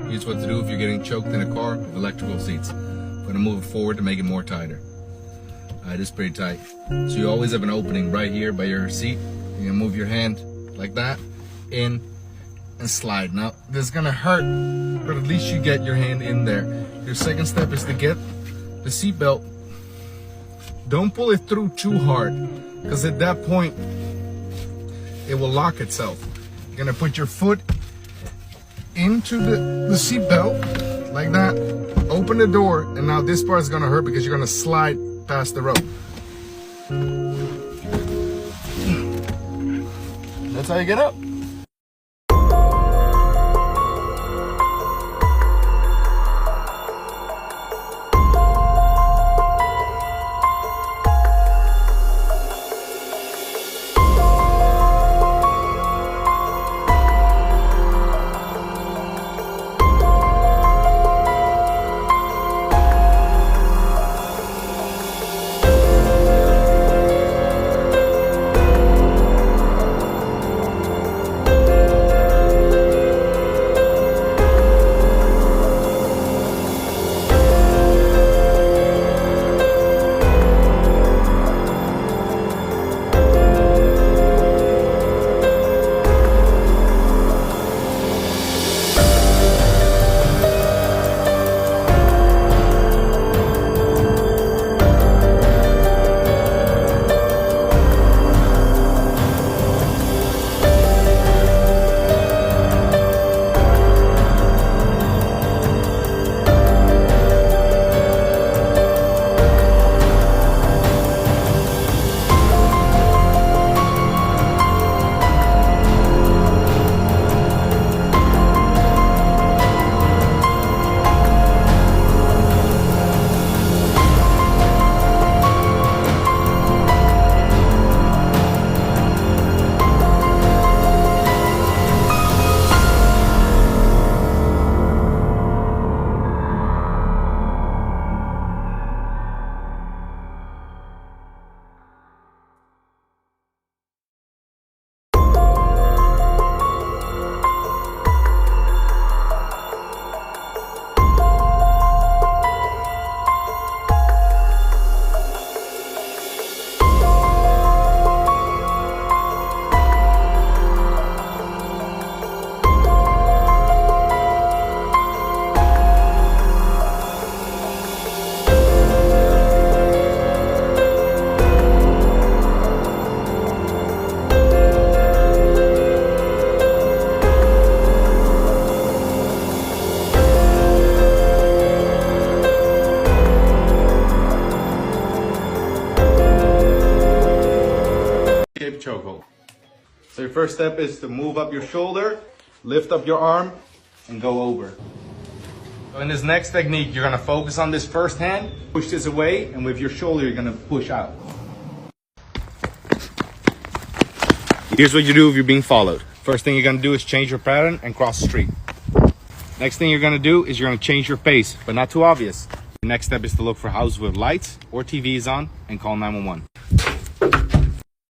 Here's what to do if you're getting choked in a car with electrical seats. I'm gonna move it forward to make it more tighter. It is pretty tight. So you always have an opening right here by your seat. You're gonna move your hand like that, in, and slide. Now, this is gonna hurt, but at least you get your hand in there. Your second step is to get the seatbelt. Don't pull it through too hard, because at that point, it will lock itself. You're gonna put your foot into the seatbelt, like that. Open the door, and now this part is gonna hurt because you're gonna slide past the rope. That's how you get up. Chokehold. So your first step is to move up your shoulder, lift up your arm, and go over. So in this next technique, you're gonna focus on this first hand, push this away, and with your shoulder, you're gonna push out. Here's what you do if you're being followed. First thing you're gonna do is change your pattern and cross the street. Next thing you're gonna do is you're gonna change your pace, but not too obvious. The next step is to look for houses with lights or TVs on and call 911.